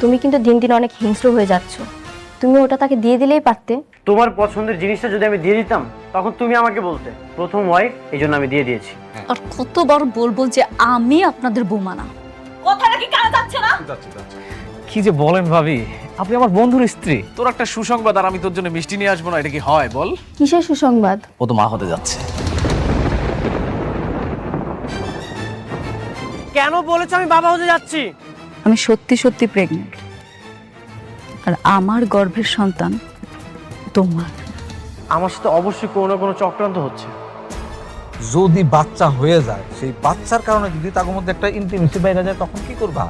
তুমি কিন্তু দিন দিন অনেক হিংস্র হয়ে যাচ্ছ। তুমি ওটা তাকে দিয়ে দিলেই পারতে। তোমার পছন্দের জিনিসটা যদি আমি দিয়ে দিতাম তখন তুমি আমাকে বলতে প্রথম ওয়াইফ, এই জন্য আমি দিয়ে দিয়েছি। আর কতবার বলবো যে আমি আপনাদের বৌমা না? কথাটা কি কানে যাচ্ছে না? কি যে বলেন ভাবি, আপনি আমার বন্ধুর স্ত্রী। তোর একটা সুসংবাদ আর আমি তোর জন্য মিষ্টি নিয়ে আসবো না, এটা কি হয় বল? কিসের সুসংবাদ? ও তো মা হতে যাচ্ছে। কেন বলেছো আমি বাবা হতে যাচ্ছি? আমি সত্যি সত্যি প্রেগনেন্ট, আর আমার গর্ভের সন্তান তোমার। আমার সাথে অবশ্যই কোনো না কোনো চক্রান্ত হচ্ছে। যদি বাচ্চা হয়ে যায়, সেই বাচ্চার কারণে যদি তার মধ্যে একটা ইন্টিমেসি বাইরে যায়, তখন কি করবা?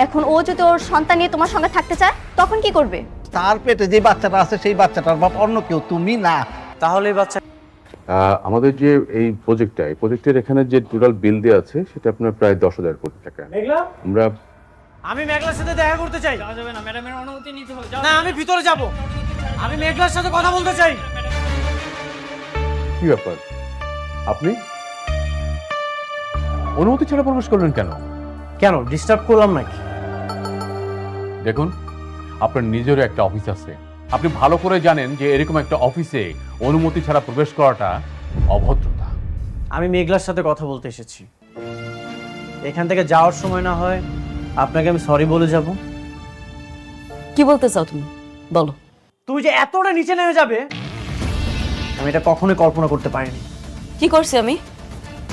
এখন ও যদি ওর সন্তান নিয়ে তোমার সঙ্গে থাকতে চায় তখন কি করবে? তার পেটে যে বাচ্চাটা আছে সেই বাচ্চাটার বাপ অন্য কেউ, তুমি না। তাহলে এই বাচ্চা আমাদের যে এই প্রজেক্টের এখানে যে টোটাল বিল দেওয়া আছে সেটা আপনার প্রায় 10,000 কোটি টাকা। মেঘলা, আমরা আমি মেঘলার সাথে দেখা করতে চাই। যাওয়া যাবে না, ম্যাডামের অনুমতি নিতে হবে। না, আমি ভিতরে যাব। আমি মেঘলার সাথে কথা বলতে চাই। কি ব্যাপার, আপনি অনুমতি ছাড়া প্রবেশ করলেন কেন? কেন ডিস্টার্ব করলাম নাকি? দেখুন, আপনার নিজেরও একটা অফিস আছে। আপনি ভালো করে জানেন যে এরকম একটা অফিসে অনুমতি ছাড়া প্রবেশ করাটা অভদ্রতা। আমি মেঘলার সাথে কথা বলতে এসেছি। এখান থেকে যাওয়ার সময় না হয় আপনাকে আমি সরি বলে যাব। কি বলতে চাও তুমি? বলো। তুমি যে এতটা নিচে নেমে যাবে আমি এটা কখনোই কল্পনা করতে পারিনি। কি করছি আমি?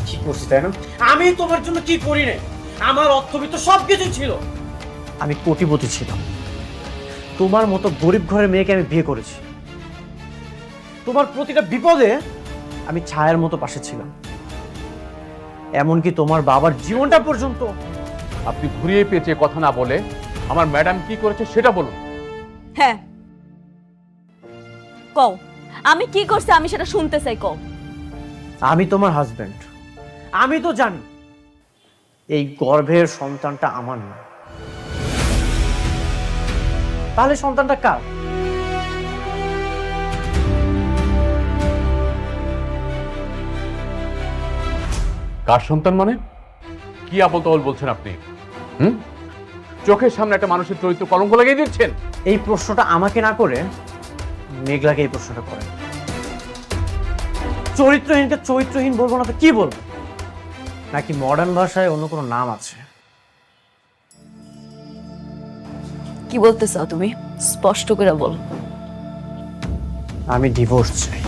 কি করছি তাই না? আমি তোমার জন্য কি করি না? আমার অর্থবিত্ত সবকিছু ছিল। আমি কোটিপতি ছিলাম। তোমার মতো গরিব ঘরের মেয়েকে আমি বিয়ে করেছি। তোমার প্রতিটা বিপদে আমি ছায়ার মতো পাশে ছিলাম, এমনকি তোমার বাবার জীবনটা পর্যন্ত। আপনি ঘুরিয়ে পেঁচিয়ে কথা না বলে আমার ম্যাডাম কি করেছে সেটা বলুন। হ্যাঁ, কও আমি কি করছি, আমি সেটা শুনতে চাই। কও। আমি তোমার হাজবেন্ড, আমি তো জানি এই গর্ভের সন্তানটা আমার না। তাহলে সন্তানটা কার? কার সন্তান মানে? কি আবল তাবল বলছেন আপনি? চোখের সামনে একটা মানুষের চরিত্র কলঙ্ক লাগিয়ে দিচ্ছেন। এই প্রশ্নটা আমাকে না করে মেঘলাকে এই প্রশ্নটা করেন। চরিত্রহীনকে চরিত্রহীন বলবো না তো কি বলবো? নাকি মডার্ন ভাষায় অন্য কোনো নাম আছে? কি বলতে চাও তুমি? স্পষ্ট করে বলো। আমি ডিভোর্স চাই।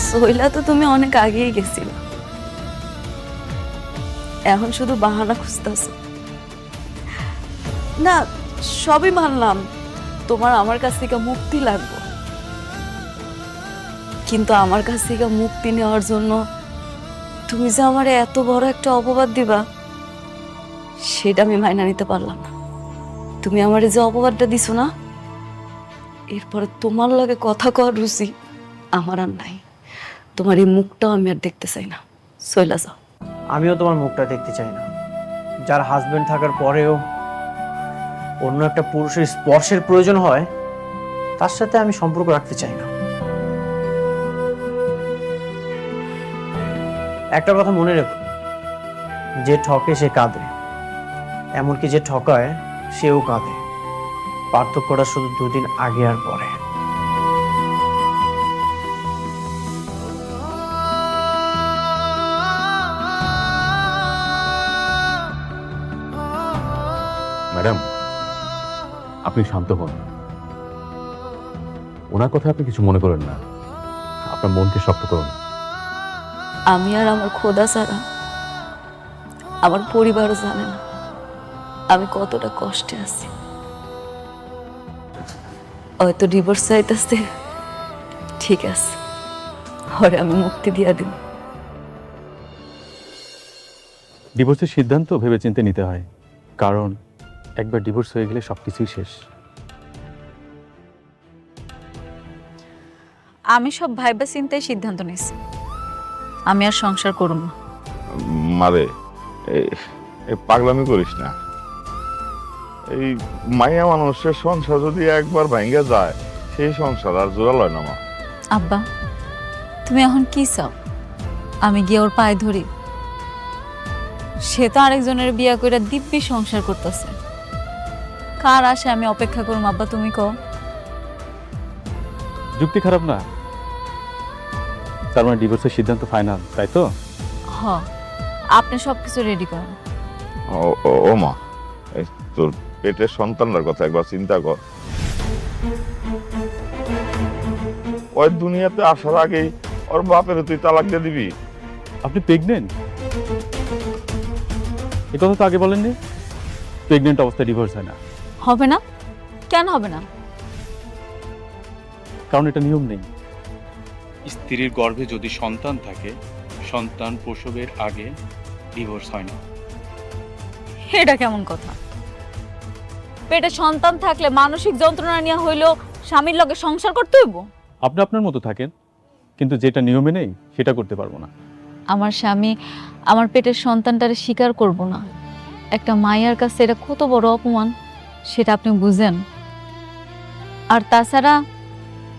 সইলা তো তুমি অনেক আগেই গেছিল, এখন শুধু বাহানা খুঁজতেছো। না, সবই মানলাম তোমার আমার কাছ থেকে মুক্তি লাগবে, কিন্তু আমার কাছ থেকে মুক্তি নেওয়ার জন্য তুমি যে আমার এত বড় একটা অপবাদ দিবা সেটা আমি মাইনা নিতে পারলাম না। তুমি আমার যে অপবাদটা দিছো না, এরপরে তোমার লাগে কথা কওয়ার রুচি আমার আর নাই। তোমার এই মুখটাও আমি আর দেখতে চাই না, সইলা যাও। আমিও তোমার মুখটা দেখতে চাই না। যার হাজবেন্ড থাকার পরেও অন্য একটা পুরুষের স্পর্শের প্রয়োজন হয়, তার সাথে আমি সম্পর্ক রাখতে চাই না। একটা কথা মনে রেখো, যে ঠকে সে কাঁদে, এমনকি যে ঠকায় সেও কাঁদে। পার্থক্যটা শুধু দুদিন আগে আর পরে। ম্যাডাম, আপনি শান্ত হন। ওনার কথা আপনি কিছু মনে করেন না। আপনার মনকে শক্ত করুন। আমি আর আমার খোদা ছাড়া আমার পরিবারও জানে না আমি কতটা কষ্টে আছি। হয়তো ডিভোর্স চাইতেছে, ঠিক আছে, হরে আমি মুক্তি দিয়া দিব। ডিভোর্সের সিদ্ধান্ত ভেবেচিন্তে নিতে হয়, কারণ একবার ডিভোর্স হয়ে গেলে সবকিছুই শেষ। আমি সব ভাইবা চিন্তায় সিদ্ধান্ত নিয়েছি, আমি আর সংসার করব না। মারে এই পাগলামি করিস না। এই মাইয়া মানুষের সংসার যদি একবার ভেঙে যায়, সেই সংসার আর জোড়া লয় না মা। আব্বা, তুমি এখন কি চাও? আমি গিয়ে ওর পায়ে ধরি? সে তো আরেকজনের বিয়া কইরা দিব্যি সংসার করতেছে। কার আশে আমি অপেক্ষা করুম আব্বা, তুমি কও? যুক্তি খারাপ না। তার মানে ডিভোর্সের সিদ্ধান্ত ফাইনাল, তাই তো? হ, আপনি সবকিছু রেডি করেন। ও মা, এই তোর পেটের সন্তানটার কথা একবার চিন্তা কর। ওই দুনিয়াতে আসার আগেই ওর বাপের তুই তালাক দিয়ে দিবি? আপনি প্রেগনেন্ট? এ কথা তো আগে বলেননি। প্রেগনেন্ট অবস্থায় ডিভোর্স হয় না। হবে না? কেন হবে না? কারণ এটা নিয়ম নেই। স্ত্রীর গর্ভে যদি সন্তান থাকে, সন্তান প্রসবের আগে ডিভোর্স হয় না। এটা কেমন কথা? পেটে সন্তান থাকলে মানসিক যন্ত্রণা নিয়ে হইলেও স্বামীর লগে সংসার করতে হইব? আপনি আপনার মতো থাকেন, কিন্তু যেটা নিয়মে নেই সেটা করতে পারবো না। আমার স্বামী আমার পেটের সন্তানটারে স্বীকার করব না। একটা মায়ের কাছে এটা কত বড় অপমান সেটা আপনি বুঝেন? আর তাছাড়া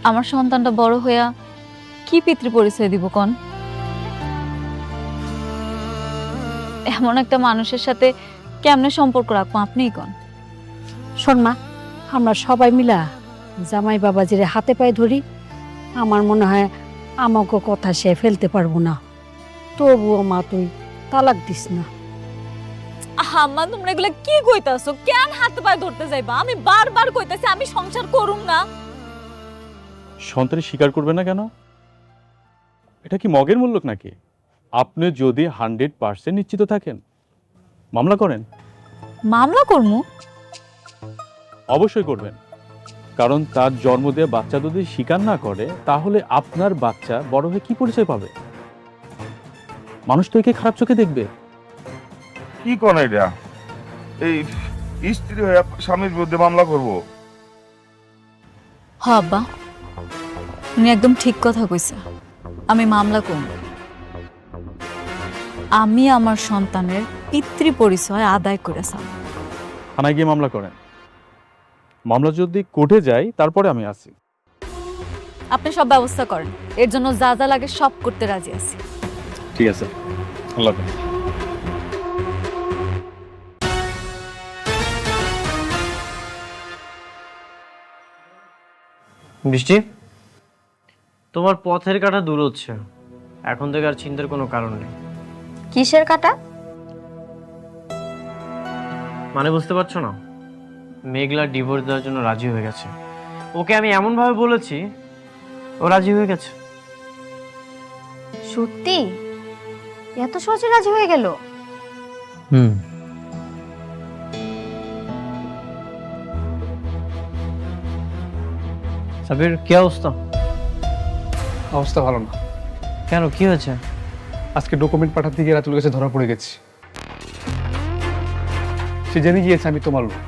আমার সন্তানটা বড় হইয়া কি পিতৃ পরিচয় দিব কোন? এমন একটা মানুষের সাথে কেমনে সম্পর্ক রাখবো আপনিই কোন? শোন মা, আমরা সবাই মিলা জামাই বাবাজিরে হাতে পায়ে ধরি। আমার মনে হয় আমাকে কথা সে ফেলতে পারবো না। তবুও মা তুই তালাক দিস না। আম্মা, তোমরা এগুলা কি কইতাছো? কেন হাতে পায়ে ধরতে যাইবা? আমি বারবার কইতাছি আমি সংসার করুম না। সন্তানের স্বীকার করবে না কেন? এটা কি মগের মূল্য নাকি? আপনি যদি 100% নিশ্চিত থাকেন মামলা করেন। মামলা করমু? অবশ্যই করবেন, কারণ তার জন্ম দেওয়া বাচ্চা যদি স্বীকার না করে তাহলে আপনার বাচ্চা বড় হয়ে কি পরিচয় পাবে? মানুষ তো একে খারাপ চোখে দেখবে। কি কোন এটা? এই স্ত্রী হয়ে স্বামীর বিরুদ্ধে মামলা করব? হ আব্বা, উনি একদম ঠিক কথা কইছে। আমি মামলা করব। আমি আমার সন্তানের পিতৃ পরিচয় আদায় করেছিলাম। থানায় গিয়ে মামলা করেন। মামলা যদি কোর্টে যায় তারপরে আমি আসি। আপনি সব ব্যবস্থা করেন, এর জন্য যা যা লাগে সব করতে রাজি আছি। ঠিক আছে, আল্লাহ হাফেজ। বৃষ্টি, তোমার পথের কাঁটা দূর হচ্ছে। এখন থেকে আর চিন্তার কোনো কারণ নেই। কিসের কাটা? মানে বুঝতে পারছো না? মেঘলা ডিভোর্স দেওয়ার জন্য রাজি হয়ে গেছে। ওকে আমি এমনভাবে বলেছি, ও রাজি হয়ে গেছে। সত্যি? এত সহজে রাজি হয়ে গেল? সাবির, কি অবস্থা? অবস্থা ভালো না। কেন, কি হয়েছে? আজকে ডকুমেন্ট পাঠাতে গিয়ে রাতুলের কাছে ধরা পড়ে গেছি। সে জেনে গিয়েছে আমি তোমার লোক।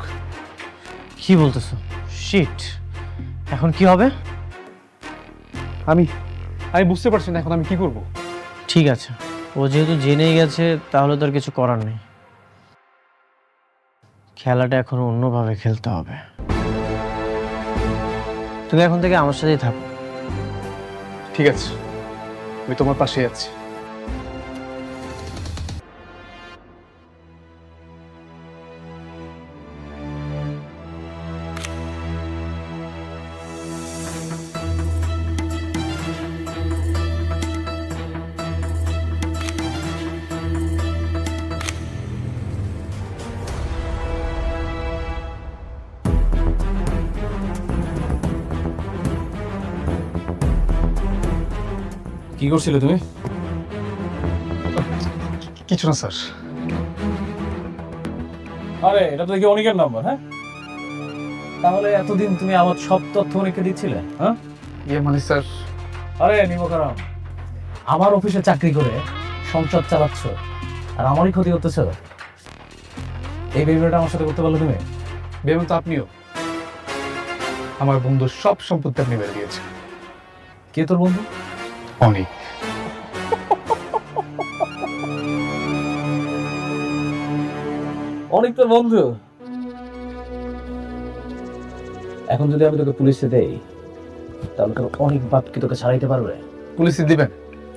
কি বলতেছো? শিট, এখন কি হবে? আমি বুঝতে পারছি না এখন আমি কি করব। ঠিক আছে, ও যেহেতু জেনেই গেছে তাহলে তো আর কিছু করার নেই। খেলাটা এখন অন্যভাবে খেলতে হবে। তুমি এখন থেকে আমার সাথেই থাকো। ঠিক আছে, আমি তোমার পাশে আছি। কি করছিলে তুমি? কিছু না স্যার। আরে এটা তো দেখি অনেকের নাম্বার। হ্যাঁ, তাহলে এতদিন তুমি আমার সব তথ্য অনেককে দিচ্ছিলে? হ্যাঁ, মানে স্যার, আরে নিমকারাম, আমার অফিসে চাকরি করে সংসার চালাচ্ছ আর আমারই ক্ষতি করতেছ। এই বিয়েটা আমার সাথে করতে পারলে তুমি? বেমন তো আপনিও। আমার বন্ধুর সব সম্পত্তি আপনি বের দিয়েছেন। কে তোর বন্ধু? অনেক। অনেক তোর বন্ধু? এখন যদি আমি তোকে পুলিশে দেই তাহলে তোর অনেক বাপ কি তোকে ছাড়াইতে পারবে? পুলিশে দিবেন?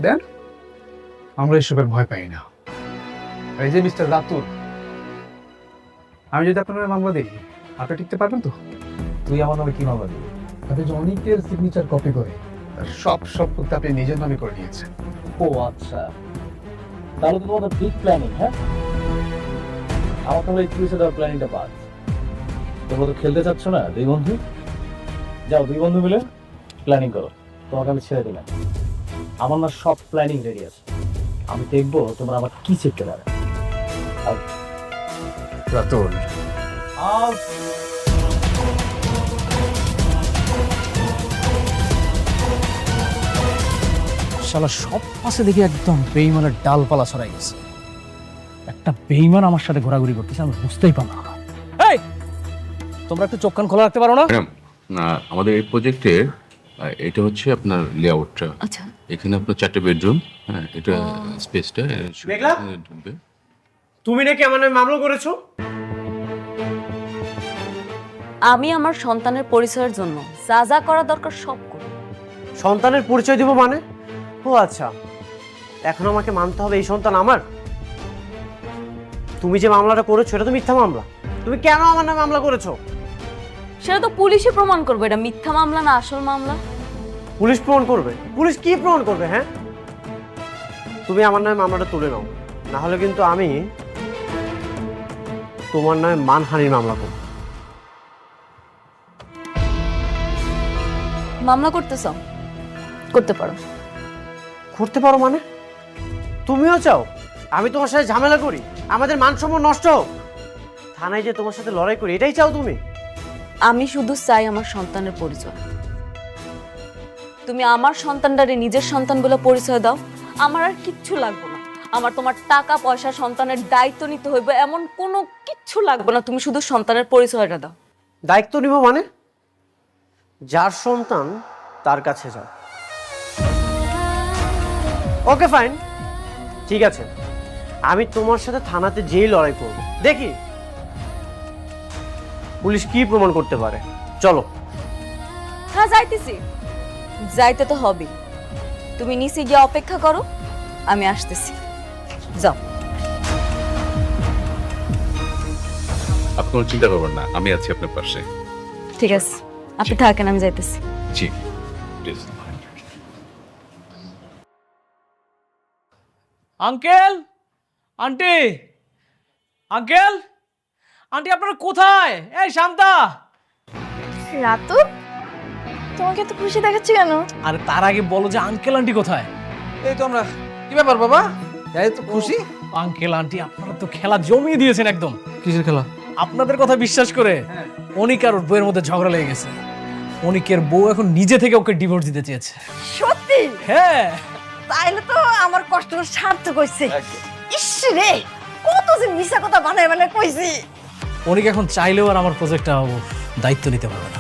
দেন, আমরা এসবের ভয় পাই না। আর এই যে মিস্টার রাতুর, আমি যদি আপনার নামে মামলা দিই, আপনি টিকতে পারবেন তো? তুই আমার নামে কি মামলা দিবি? তাতে যে অনেকের সিগনেচার কপি করে তার সব সম্পত্তি আপনি নিজের নামে করে নিয়েছেন। ও আচ্ছা, তাহলে তো তোমাদের বিগ প্ল্যানিং। হ্যাঁ, আমার তাহলে এই পুলিশে দেওয়ার প্ল্যানিংটা বাদ। তোমরা তো খেলতে চাচ্ছ না দুই বন্ধু, যাও দুই বন্ধু মিলে প্ল্যানিং করো। তোমাকে আমি ছেড়ে দিলাম, আমার না সব প্ল্যানিং রেডি আছে। আমি দেখবো তোমরা আবার কি চেপতে পারে। রাতুল, শালা সব পাশে দেখি একদম বেইমানের ডালপালা ছড়াই গেছে। একটা বেইমান আমার সাথে ঘোরাঘুরি করতেছে, আমি বুঝতেই পারলাম না। এই, তোমরা একটু চোখ কান খোলা রাখতে পারো না? আমাদের এই প্রজেক্টের এটা হচ্ছে আপনার লেআউটটা। আচ্ছা, এখানে আপনার 4টে বেডরুম। হ্যাঁ, এটা স্পেসটা মেঘলা? তুমি নাকি আমার নামে মামলা করেছো? আমি আমার সন্তানের পরিচয়ের জন্য যা যা করা দরকার সব করি। সন্তানের পরিচয় দিব মানে? ও আচ্ছা, এখন আমাকে মানতে হবে এই সন্তান আমার? তুমি যে মামলাটা করেছো এটা তো মিথ্যা মামলা। তুমি কেন আমার নামে মামলা করেছো? সেটা তো পুলিশই প্রমাণ করবে এটা মিথ্যা মামলা না আসল মামলা। পুলিশ প্রমাণ করবে? পুলিশ কি প্রমাণ করবে? হ্যাঁ, তুমি আমার নামে মামলাটা তুলে নাও, না হলে কিন্তু আমি তোমার নামে মানহানির মামলা করব। মামলা করতেছ? করতে পারো। করতে পারো মানে? তুমিও চাও আমি তোমার সাথে ঝামেলা করি, আমাদের মান সম্মান নষ্ট হোক, থানায় যে তোমার সাথে লড়াই করি, এটাই চাও তুমি? আমি শুধু চাই আমার সন্তানের পরিচয়। তুমি আমার সন্তানটারে নিজের সন্তান বলে পরিচয় দাও, আমার আর কিচ্ছু লাগবে না। আমার তোমার টাকা পয়সা সন্তানের দায়িত্ব নিতে হইবে এমন কোনো কিচ্ছু লাগবে না, তুমি শুধু সন্তানের পরিচয়টা দাও। দায়িত্ব নিব মানে? যার সন্তান তার কাছে যাও। ওকে ফাইন, ঠিক আছে, আমি তোমার সাথে থানাতে যেই লড়াই করব, দেখি পুলিশ কি প্রমাণ করতে পারে। চলো। হ্যাঁ যাইতেছি, যাইতে তো হবে। তুমি নিচে গিয়ে অপেক্ষা করো, আমি আসতেছি। যাও। আপনি কোনো চিন্তা করবেন না, আমি আছি আপনার পাশে। ঠিক আছে, আপনি থাকেন, আমি যাইতেছি। জি please. Uncle, aunty, uncle, aunty আপনারা কোথায়? এই শান্তা। রাতু, তোমাকে এত খুশি দেখাচ্ছি কেন? আরে তার আগে বলো যে আঙ্কেল আন্টি কোথায়? এই তো আমরা। কি ব্যাপার বাবা, এই তো খুশি? আঙ্কেল আন্টি আপনারা তো খেলা জমিয়ে দিয়েছেন একদম। কিসের খেলা? আপনাদের কথা বিশ্বাস করে অনিক আর ওর বউয়ের মধ্যে ঝগড়া লেগে গেছে। অনিকের বউ এখন নিজে থেকে ওকে ডিভোর্স দিতে চেয়েছে। সত্যি? হ্যাঁ। তাইলে তো আমার কষ্ট সার্থক হইছে। ইস রে, কত যে মিছা কথা বানায় বানায় কইছি। অনিক এখন চাইলেও আর আমার প্রজেক্টটা দায়িত্ব নিতে পারবে না,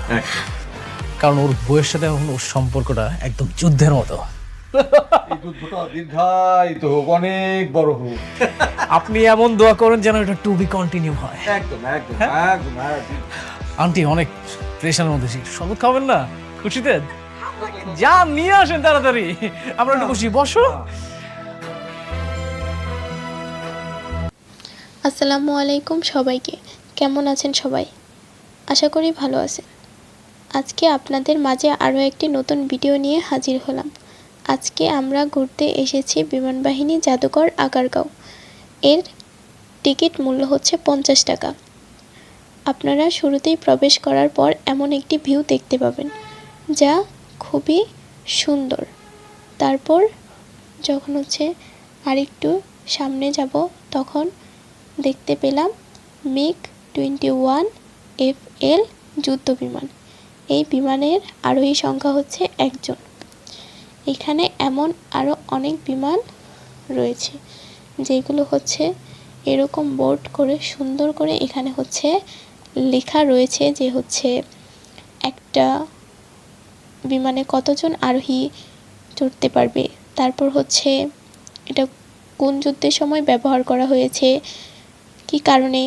কারণ ওর বউয়ের সাথে এখন ওর সম্পর্কটা একদম যুদ্ধের মতো। এই যুদ্ধটা দীর্ঘায়িত হোক, অনেক বড় হোক। আপনি এমন দোয়া করেন যেন এটা টু বি কন্টিনিউ হয়। একদম একদম একদম একদম। আন্টি অনেক প্রেশারের মধ্যে ছি, শরবত খাবেন না খুশিতে? যা নিয়ে আসেন তাড়াতাড়ি, আমরা একটু খুশি। বসো। আসসালামু আলাইকুম সবাইকে, কেমন আছেন সবাই? আশা করি ভালো আছেন। আজকে আপনাদের মাঝে আরও একটি নতুন ভিডিও নিয়ে হাজির হলাম। আজকে আমরা ঘুরতে এসেছি বিমানবাহিনী জাদুঘর আগারগাঁও। এর টিকিট মূল্য হচ্ছে 50 টাকা। আপনারা শুরুতেই প্রবেশ করার পর এমন একটি ভিউ দেখতে পাবেন যা খুবই সুন্দর। তারপর যখন আরেকটু সামনে যাব তখন দেখতে পেলাম MiG-21 FL যুদ্ধ বিমান। এই বিমানের আরোহী সংখ্যা হচ্ছে 1 জন। এখানে এমন আরও অনেক বিমান রয়েছে যেগুলো এরকম বোর্ড করে সুন্দর করে এখানে লেখা রয়েছে যে একটা বিমানে কতজন আরোহী চড়তে পারবে, তারপর এটা কোন যুদ্ধের সময় ব্যবহার করা হয়েছে, কি কারণে,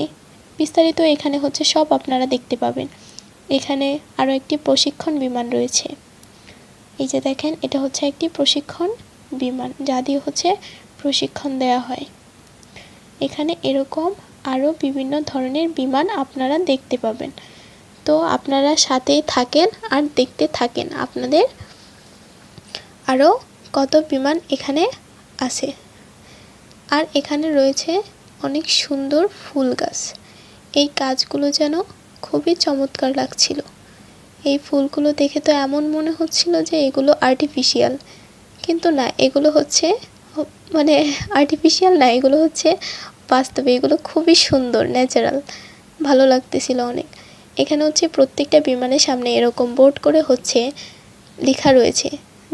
বিস্তারিত এখানে সব আপনারা দেখতে পাবেন। এখানে আরও একটি প্রশিক্ষণ বিমান রয়েছে। এই যে দেখেন, এটা একটি প্রশিক্ষণ বিমান যা দিয়ে প্রশিক্ষণ দেওয়া হয়। এখানে এরকম আরও বিভিন্ন ধরনের বিমান আপনারা দেখতে পাবেন। তো আপনারা সাথেই থাকেন আর দেখতে থাকেন আপনাদের আরও কত বিমান এখানে আছে। আর এখানে রয়েছে অনেক সুন্দর ফুল গাছ। এই গাছগুলো যেন খুবই চমৎকার লাগছিল। এই ফুলগুলো দেখে তো এমন মনে হচ্ছিল যে এগুলো আর্টিফিশিয়াল, কিন্তু না, এগুলো হচ্ছে মানে আর্টিফিশিয়াল না, এগুলো হচ্ছে বাস্তবে। এগুলো খুবই সুন্দর, ন্যাচারাল, ভালো লাগতেছিল অনেক। এখানে হচ্ছে প্রত্যেকটা বিমানের সামনে এরকম বোর্ড করে হচ্ছে লেখা রয়েছে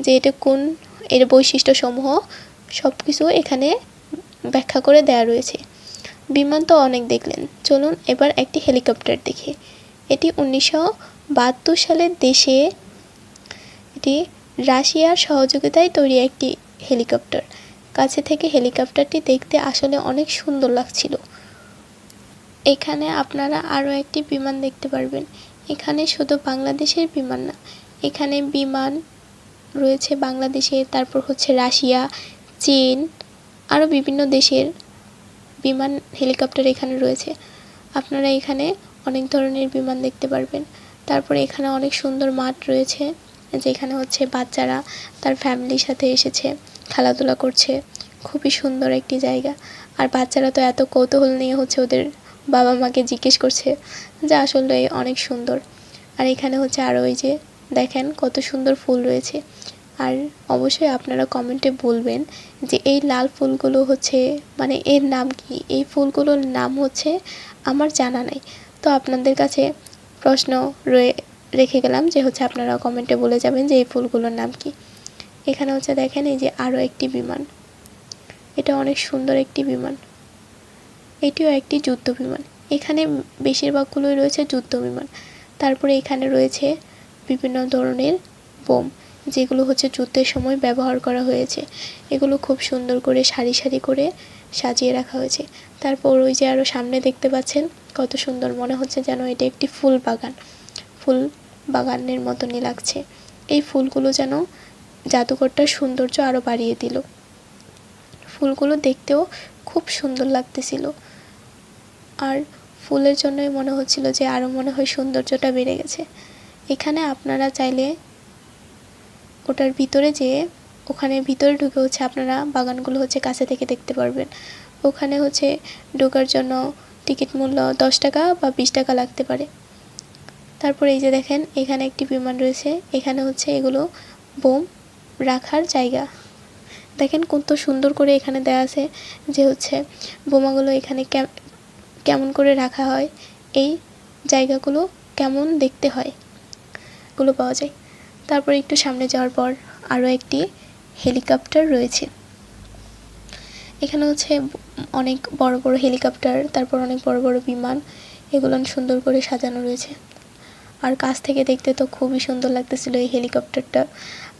যে এটা কোন, এর বৈশিষ্ট্যসমূহ সব কিছু এখানে ব্যাখ্যা করে দেওয়া রয়েছে। বিমান তো অনেক দেখলেন, চলুন এবার একটি হেলিকপ্টার দেখি। এটি 1972 সালের দেশে এটি রাশিয়ার সহযোগিতায় তৈরি একটি হেলিকপ্টার। কাছে থেকে হেলিকপ্টারটি দেখতে আসলে অনেক সুন্দর লাগছিল। এখানে আপনারা আরও একটি বিমান দেখতে পারবেন। এখানে শুধু বাংলাদেশের বিমান না, এখানে বিমান রয়েছে বাংলাদেশের, তারপর হচ্ছে রাশিয়া, চীন, আরও বিভিন্ন দেশের বিমান হেলিকপ্টার এখানে রয়েছে। আপনারা এখানে অনেক ধরনের বিমান দেখতে পারবেন। তারপরে এখানে অনেক সুন্দর মাঠ রয়েছে, যেখানে হচ্ছে বাচ্চারা তার ফ্যামিলির সাথে এসেছে, খেলাধুলা করছে। খুবই সুন্দর একটি জায়গা। আর বাচ্চারা তো এত কৌতূহল নিয়ে হচ্ছে ওদের বাবা মাকে জিজ্ঞেস করছে, যা আসলে অনেক সুন্দর। আর এখানে হচ্ছে আরও ওই যে দেখেন কত সুন্দর ফুল রয়েছে। আর অবশ্যই আপনারা কমেন্টে বলবেন যে এই লাল ফুলগুলো হচ্ছে মানে এর নাম কি। এই ফুলগুলোর নাম হচ্ছে আমার জানা নাই। তো আপনাদের কাছে প্রশ্ন রেখে গেলাম যে হচ্ছে আপনারা কমেন্টে বলে যাবেন যে এই ফুলগুলোর নাম কি। এখানে হচ্ছে দেখেন এই যে আরও একটি বিমান, এটা অনেক সুন্দর একটি বিমান। এটিও একটি যুদ্ধ বিমান। এখানে বেশিরভাগগুলোই রয়েছে যুদ্ধ বিমান। তারপরে এখানে রয়েছে বিভিন্ন ধরনের বোম, যেগুলো হচ্ছে যুদ্ধের সময় ব্যবহার করা হয়েছে। এগুলো খুব সুন্দর করে সারি সারি করে সাজিয়ে রাখা হয়েছে। তারপর ওই যে আরও সামনে দেখতে পাচ্ছেন কত সুন্দর, মনে হচ্ছে যেন এটা একটি ফুল বাগান, ফুল বাগানের মতনই লাগছে। এই ফুলগুলো যেন জাদুঘরটার সৌন্দর্য আরও বাড়িয়ে দিল। ফুলগুলো দেখতেও খুব সুন্দর লাগতেছিল। আর ফুলের জন্যই মনে হচ্ছিল যে আরও মনে হয় সৌন্দর্যটা বেড়ে গেছে। এখানে আপনারা চাইলে ওটার ভিতরে যেয়ে ওখানে ভিতরে ঢুকে হচ্ছে আপনারা বাগানগুলো হচ্ছে কাছে থেকে দেখতে পারবেন। ওখানে হচ্ছে ঢোকার জন্য টিকিট মূল্য 10 টাকা বা 20 টাকা লাগতে পারে। তারপরে এই যে দেখেন এখানে একটি বিমান রয়েছে। এখানে হচ্ছে এগুলো বোম রাখার জায়গা। দেখেন কত সুন্দর করে এখানে দেওয়া আছে যে হচ্ছে বোমাগুলো এখানে কেমন করে রাখা হয়, এই জায়গাগুলো কেমন দেখতে হয়, এগুলো পাওয়া যায়। তারপর একটু সামনে যাওয়ার পর আরও একটি হেলিকপ্টার রয়েছে। এখানে হচ্ছে অনেক বড় বড় হেলিকপ্টার, তারপর অনেক বড় বড় বিমান, এগুলো সুন্দর করে সাজানো রয়েছে। আর কাছ থেকে দেখতে তো খুবই সুন্দর লাগতেছিল এই হেলিকপ্টারটা।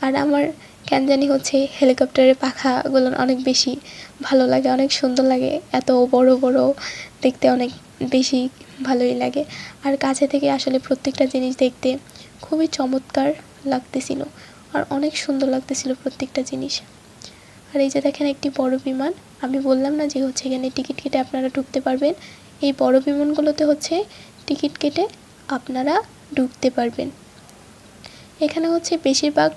আর আমার কেন জানি হচ্ছে হেলিকপ্টারের পাখাগুলো অনেক বেশি ভালো লাগে, অনেক সুন্দর লাগে। এত বড় বড় দেখতে অনেক বেশি ভালোই লাগে। আর কাছে থেকে আসলে প্রত্যেকটা জিনিস দেখতে খুবই চমৎকার লাগতেছিল আর অনেক সুন্দর লাগতেছিল প্রত্যেকটা জিনিস। আর এই যে দেখেন একটি বড় বিমান, আমি বললাম না যে হচ্ছে এখানে টিকিট কেটে আপনারা ঢুকতে পারবেন। এই বড় বিমানগুলোতে হচ্ছে টিকিট কেটে আপনারা ঢুকতে পারবেন। এখানে হচ্ছে বেশিরভাগ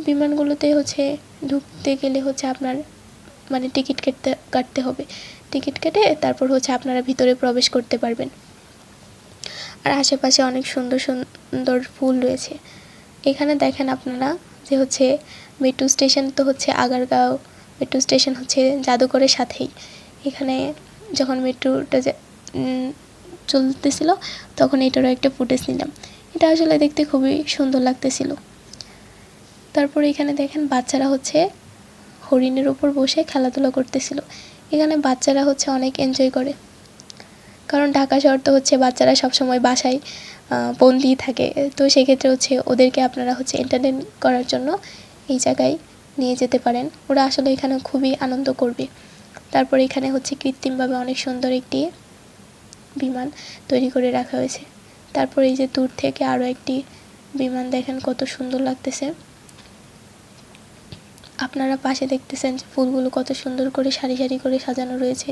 বিমানগুলোতে হচ্ছে ঢুকতে গেলে হচ্ছে আপনার মানে টিকিট কাটতে হবে। টিকিট কেটে তারপর হচ্ছে আপনারা ভিতরে প্রবেশ করতে পারবেন। আর আশেপাশে অনেক সুন্দর সুন্দর ফুল রয়েছে। এখানে দেখেন আপনারা যে হচ্ছে মেট্রো স্টেশন তো হচ্ছে আগারগাঁও মেট্রো স্টেশন হচ্ছে জাদুঘরের সাথেই। এখানে যখন মেট্রোটা চলতেছিল তখন এটারও একটা ফুটেজ নিলাম। এটা আসলে দেখতে খুবই সুন্দর লাগতেছিল। তারপরে এখানে দেখেন বাচ্চারা হচ্ছে হরিণের উপর বসে খেলাধুলা করতেছিল। এখানে বাচ্চারা হচ্ছে অনেক এনজয় করে, কারণ ঢাকা শহর তো হচ্ছে বাচ্চারা সবসময় বাসায় বন্দি থাকে। তো সেক্ষেত্রে হচ্ছে ওদেরকে আপনারা হচ্ছে এন্টারটেইন করার জন্য এই জায়গায় নিয়ে যেতে পারেন। ওরা আসলে এখানে খুবই আনন্দ করবে। তারপরে এখানে হচ্ছে কৃত্রিমভাবে অনেক সুন্দর একটি বিমান তৈরি করে রাখা হয়েছে। তারপর এই যে দূর থেকে আরও একটি বিমান দেখেন কত সুন্দর লাগতেছে। আপনারা পাশে দেখতেছেন যে ফুলগুলো কত সুন্দর করে সারি সারি করে সাজানো রয়েছে।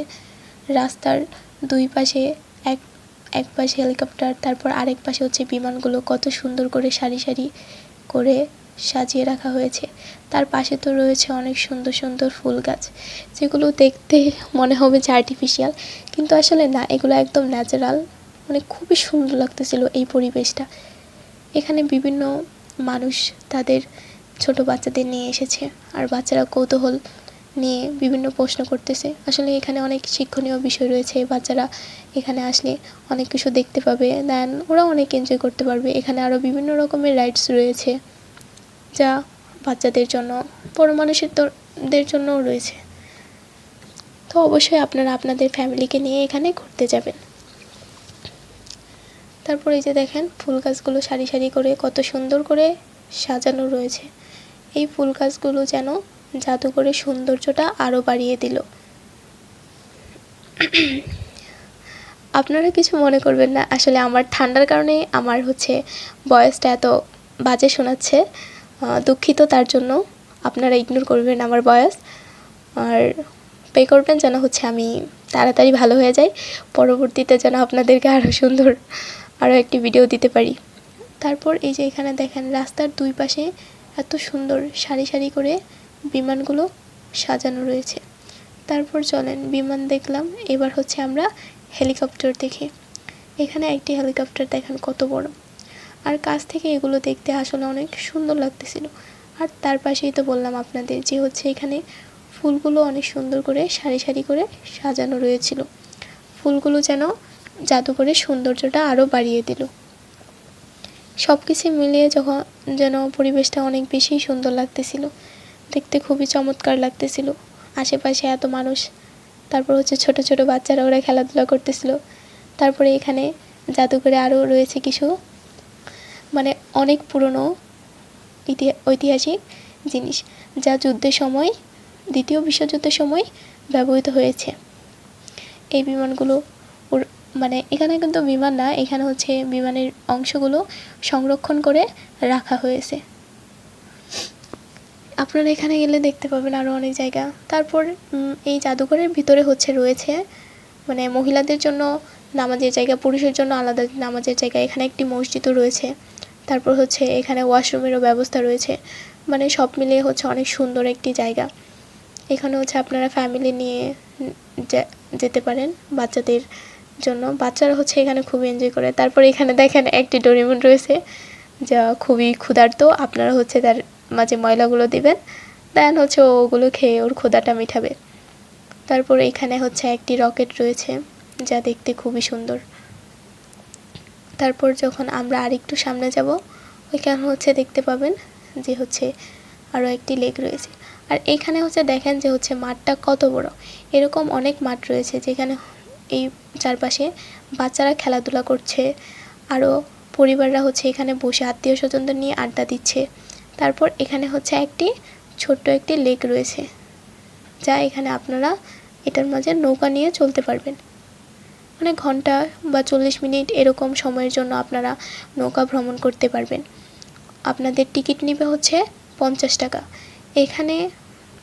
রাস্তার দুই পাশে এক পাশে হেলিকপ্টার, তারপর আরেক পাশে হচ্ছে বিমানগুলো কত সুন্দর করে সারি সারি করে সাজিয়ে রাখা হয়েছে। তার পাশে তো রয়েছে অনেক সুন্দর সুন্দর ফুল গাছ, যেগুলো দেখতে মনে হবে যে আর্টিফিশিয়াল, কিন্তু আসলে না, এগুলো একদম ন্যাচারাল। মানে খুবই সুন্দর লাগতেছিল এই পরিবেশটা। এখানে বিভিন্ন মানুষ তাদের ছোট বাচ্চাদের নিয়ে এসেছে, আর বাচ্চারা কৌতূহল নিয়ে বিভিন্ন প্রশ্ন করতেছে। আসলে এখানে অনেক শিক্ষণীয় বিষয় রয়েছে, বাচ্চারা এখানে আসলে অনেক কিছু দেখতে পাবে, দেন ওরা অনেক এনজয় করতে পারবে। এখানে আরও বিভিন্ন রকমের রাইডস রয়েছে, যা বাচ্চাদের জন্য, বড় মানুষদের জন্যও রয়েছে। তো অবশ্যই আপনারা আপনাদের ফ্যামিলিকে নিয়ে এখানে ঘুরতে যাবেন। তারপর এই যে দেখেন ফুল গাছগুলো সারি সারি করে কত সুন্দর করে সাজানো রয়েছে। এই ফুল গাছগুলো যেন জাদু করে সৌন্দর্যটা আরও বাড়িয়ে দিল। আপনারা কিছু মনে করবেন না, আসলে আমার ঠান্ডার কারণে আমার হচ্ছে ভয়েসটা এত বাজে শোনাচ্ছে, দুঃখিত তার জন্য। আপনারা ইগনোর করবেন আমার ভয়েস, আর পে করবেন যেন হচ্ছে আমি তাড়াতাড়ি ভালো হয়ে যাই, পরবর্তীতে যেন আপনাদেরকে আরও সুন্দর আরও একটি ভিডিও দিতে পারি। তারপর এই যে এখানে দেখেন রাস্তার দুই পাশে এত সুন্দর সারি সারি করে বিমানগুলো সাজানো রয়েছে। তারপর চলেন বিমান দেখলাম, এবার হচ্ছে আমরা হেলিকপ্টার দেখি। এখানে একটি হেলিকপ্টার দেখেন কত বড়, আর কাছ থেকে এগুলো দেখতে আসলে অনেক সুন্দর লাগতেছিল। আর তার পাশেই তো বললাম আপনাদের যে হচ্ছে এখানে ফুলগুলো অনেক সুন্দর করে সারি সারি করে সাজানো রয়েছিল। ফুলগুলো যেন জাদু করে সৌন্দর্যটা আরও বাড়িয়ে দিল। সব কিছু মিলিয়ে যখন যেন পরিবেশটা অনেক বেশি সুন্দর লাগতেছিল, দেখতে খুবই চমৎকার লাগতেছিল। আশেপাশে এত মানুষ, তারপর হচ্ছে ছোট ছোট বাচ্চারা ওরা খেলাধুলা করতেছিল। তারপরে এখানে জাদুঘরে আরও রয়েছে কিছু মানে অনেক পুরনো ঐতিহাসিক জিনিস, যা যুদ্ধের সময়, দ্বিতীয় বিশ্বযুদ্ধের সময় ব্যবহৃত হয়েছে। এই বিমানগুলো মানে এখানে কিন্তু বিমান না, এখানে হচ্ছে বিমানের অংশগুলো সংরক্ষণ করে রাখা হয়েছে। আপনারা এখানে গেলে দেখতে পাবেন আরও অনেক জায়গা। তারপর এই জাদুঘরের ভিতরে হচ্ছে রয়েছে মানে মহিলাদের জন্য নামাজের জায়গা, পুরুষের জন্য আলাদা নামাজের জায়গা। এখানে একটি মসজিদও রয়েছে। তারপর হচ্ছে এখানে ওয়াশরুমেরও ব্যবস্থা রয়েছে। মানে সব মিলিয়ে হচ্ছে অনেক সুন্দর একটি জায়গা। এখানে হচ্ছে আপনারা ফ্যামিলি নিয়ে যেতে পারেন বাচ্চাদের জন্য, বাচ্চারা হচ্ছে এখানে খুবই এনজয় করে। তারপর এখানে দেখেন একটি ডোরেমন রয়েছে, যা খুবই ক্ষুধার্ত। আপনারা হচ্ছে তার মাঝে ময়লাগুলো দিবেন, দেন হচ্ছে ওগুলো খেয়ে ওর ক্ষুধাটা মিটাবে। তারপর এখানে হচ্ছে একটি রকেট রয়েছে, যা দেখতে খুবই সুন্দর। তারপর যখন আমরা আরেকটু সামনে যাব, ওইখানে হচ্ছে দেখতে পাবেন যে হচ্ছে আরও একটি লেক রয়েছে। আর এইখানে হচ্ছে দেখেন যে হচ্ছে মাঠটা কত বড়। এরকম অনেক মাঠ রয়েছে যেখানে এই চারপাশে বাচ্চারা খেলাধুলা করছে, আরও পরিবাররা হচ্ছে এখানে বসে আত্মীয় স্বজনদের নিয়ে আড্ডা দিচ্ছে। তারপর এখানে হচ্ছে একটি ছোট্ট একটি লেক রয়েছে, যা এখানে আপনারা এটার মাঝে নৌকা নিয়ে চলতে পারবেন। মানে ঘন্টা বা 40 মিনিট এরকম সময়ের জন্য আপনারা নৌকা ভ্রমণ করতে পারবেন। আপনাদের টিকিট নেবে হচ্ছে 50 টাকা। এখানে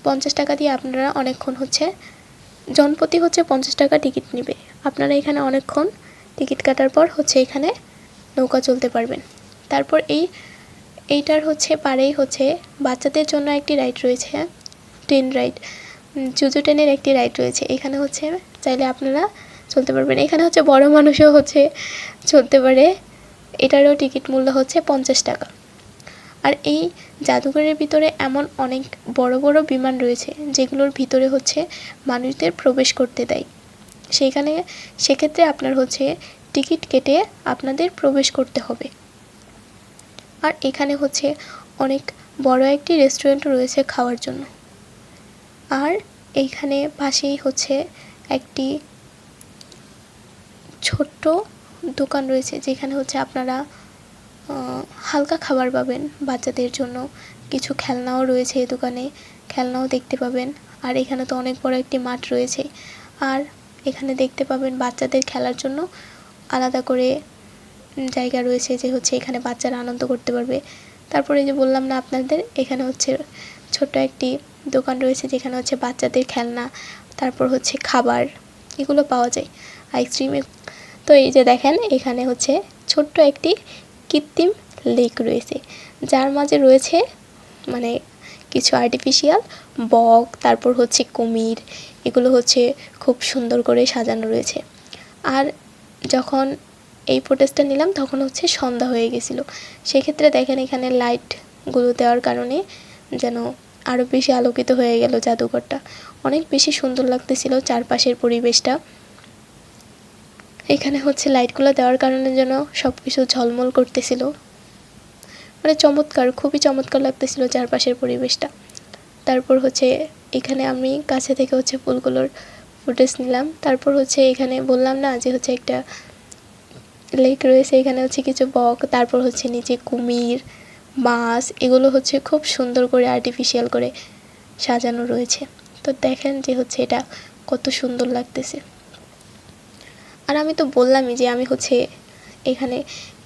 50 টাকা দিয়ে আপনারা অনেকক্ষণ হচ্ছে জনপ্রতি হচ্ছে 50 টাকা টিকিট নেবে। আপনারা এখানে অনেকক্ষণ টিকিট কাটার পর হচ্ছে এখানে নৌকা চলতে পারবেন। তারপর এইটার হচ্ছে পাড়েই হচ্ছে বাচ্চাদের জন্য একটি রাইড রয়েছে, ট্রেন রাইড, জুজু ট্রেনের একটি রাইড রয়েছে। এখানে হচ্ছে চাইলে আপনারা চলতে পারবেন। এখানে হচ্ছে বড় মানুষও হচ্ছে চলতে পারে। এটারও টিকিট মূল্য হচ্ছে 50 টাকা। আর এই জাদুঘরের ভিতরে এমন অনেক বড় বড় বিমান রয়েছে যেগুলোর ভিতরে হচ্ছে মানুষদের প্রবেশ করতে দেয়। সেক্ষেত্রে আপনার হচ্ছে টিকিট কেটে আপনাদের প্রবেশ করতে হবে। আর এখানে হচ্ছে অনেক বড় একটি রেস্টুরেন্ট রয়েছে খাওয়ার জন্য। আর এইখানে পাশেই হচ্ছে একটি ছোট্ট দোকান রয়েছে যেখানে হচ্ছে আপনারা হালকা খাবার পাবেন। বাচ্চাদের জন্য কিছু খেলনাও রয়েছে এই দোকানে, খেলনাও দেখতে পাবেন। আর এখানে তো অনেক বড় একটি মাঠ রয়েছে। আর এখানে দেখতে পাবেন বাচ্চাদের খেলার জন্য আলাদা করে জায়গা রয়েছে, যে হচ্ছে এখানে বাচ্চারা আনন্দ করতে পারবে। তারপরে যে বললাম না আপনাদের, এখানে হচ্ছে ছোট্ট একটি দোকান রয়েছে যেখানে হচ্ছে বাচ্চাদের খেলনা, তারপর হচ্ছে খাবার এগুলো পাওয়া যায়, আইসক্রিম। তো এই যে দেখেন এখানে হচ্ছে ছোট্ট একটি কৃত্রিম লেক রয়েছে, যার মাঝে রয়েছে মানে কিছু আর্টিফিশিয়াল বক, তারপর হচ্ছে কুমির, এগুলো হচ্ছে খুব সুন্দর করে সাজানো রয়েছে। আর যখন এই ফুটেজটা নিলাম তখন হচ্ছে সন্ধ্যা হয়ে গেছিলো, সেক্ষেত্রে দেখেন এখানে লাইটগুলো দেওয়ার কারণে যেন আরও বেশি আলোকিত হয়ে গেল জাদুঘরটা। অনেক বেশি সুন্দর লাগতেছিল চারপাশের পরিবেশটা। এখানে হচ্ছে লাইটগুলো দেওয়ার কারণে যেন সব কিছু ঝলমল করতেছিল, মানে চমৎকার, খুবই চমৎকার লাগতেছিল চারপাশের পরিবেশটা। তারপর হচ্ছে এখানে আমি কাছে থেকে হচ্ছে ফুলগুলোর ফুটেজ নিলাম। তারপর হচ্ছে এখানে বললাম না যে হচ্ছে একটা লেক রয়েছে, এখানে হচ্ছে কিছু বক, তারপর হচ্ছে নিচে কুমির, মাছ, এগুলো হচ্ছে খুব সুন্দর করে আর্টিফিশিয়াল করে সাজানো রয়েছে। তো দেখেন যে হচ্ছে এটা কত সুন্দর লাগতেছে। আর আমি তো বললামই যে আমি হচ্ছে এখানে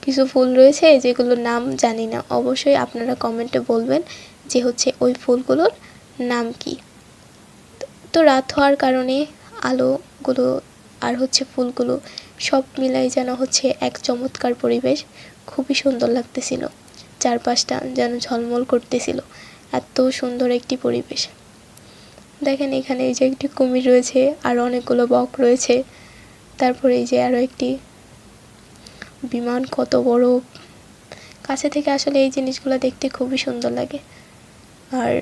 কিছু ফুল রয়েছে যেগুলোর নাম জানি না, অবশ্যই আপনারা কমেন্টে বলবেন যে হচ্ছে ওই ফুলগুলোর নাম কি। তো রাত হওয়ার কারণে আলোগুলো আর হচ্ছে ফুলগুলো সব মিলাই যেন হচ্ছে এক চমৎকার পরিবেশ, খুবই সুন্দর লাগতেছিল, চারপাশটা যেন ঝলমল করতেছিল, এত সুন্দর একটি পরিবেশ। দেখেন এখানে এই যে একটি কুমির রয়েছে, আর অনেকগুলো বক রয়েছে, তারপরে এই যে আরও একটি বিমান, কত বড়, কাছে থেকে আসলে এই জিনিসগুলো দেখতে খুবই সুন্দর লাগে, আর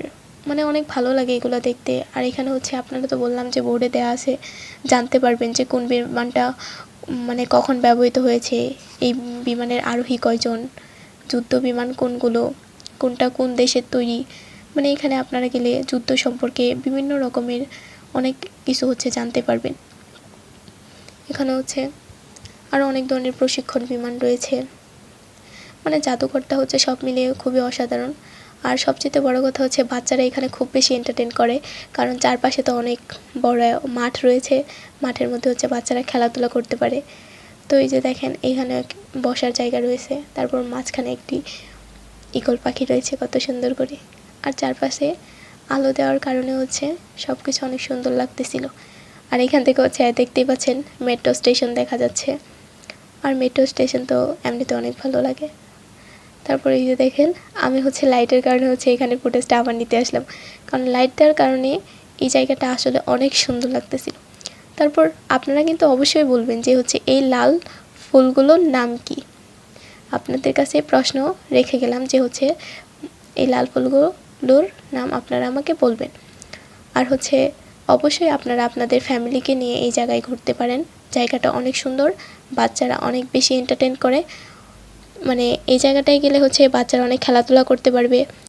মানে অনেক ভালো লাগে এগুলো দেখতে। আর এখানে হচ্ছে আপনারা তো বললাম যে বোর্ডে দেওয়া আছে, জানতে পারবেন যে কোন বিমানটা মানে কখন ব্যবহৃত হয়েছে, এই বিমানের আরোহী কয়জন, যুদ্ধ বিমান কোনগুলো, কোনটা কোন দেশের তৈরি, মানে এখানে আপনারা গেলে যুদ্ধ সম্পর্কে বিভিন্ন রকমের অনেক কিছু হচ্ছে জানতে পারবেন। এখানে হচ্ছে আরও অনেক ধরনের প্রশিক্ষণ বিমান রয়েছে, মানে জাদুঘরটা হচ্ছে সব মিলিয়ে খুবই অসাধারণ। আর সবচেয়ে বড় কথা হচ্ছে বাচ্চারা এখানে খুব বেশি এন্টারটেন করে, কারণ চারপাশে তো অনেক বড় মাঠ রয়েছে, মাঠের মধ্যে হচ্ছে বাচ্চারা খেলাধুলা করতে পারে। তো এই যে দেখেন এখানে বসার জায়গা রয়েছে, তারপর মাঝখানে একটি ঈগল পাখি রয়েছে কত সুন্দর করে, আর চারপাশে আলো দেওয়ার কারণে হচ্ছে সব কিছু অনেক সুন্দর লাগতেছিল। আর এখান থেকে হচ্ছে দেখতেই পাচ্ছেন মেট্রো স্টেশন দেখা যাচ্ছে, আর মেট্রো স্টেশন তো এমনিতে অনেক ভালো লাগে। তারপরে এই যে দেখেন আমি হচ্ছে লাইটের কারণে হচ্ছে এখানে ফুটেজটা আবার নিতে আসলাম, কারণ লাইট দেওয়ার কারণে এই জায়গাটা আসলে অনেক সুন্দর লাগতেছিল। তারপর আপনারা কিন্তু অবশ্যই বলবেন যে হচ্ছে এই লাল ফুলগুলোর নাম কি। আপনাদের কাছে প্রশ্ন রেখে গেলাম যে হচ্ছে এই লাল ফুলগুলোর নাম আপনারা আমাকে বলবেন। আর হচ্ছে অবশ্যই আপনারা আপনাদের ফ্যামিলিকে নিয়ে এই জায়গায় ঘুরতে পারেন, জায়গাটা অনেক সুন্দর, বাচ্চারা অনেক বেশি এন্টারটেন করে, মানে এই জায়গাটায় গেলে হচ্ছে বাচ্চারা অনেক খেলাধুলা করতে পারবে,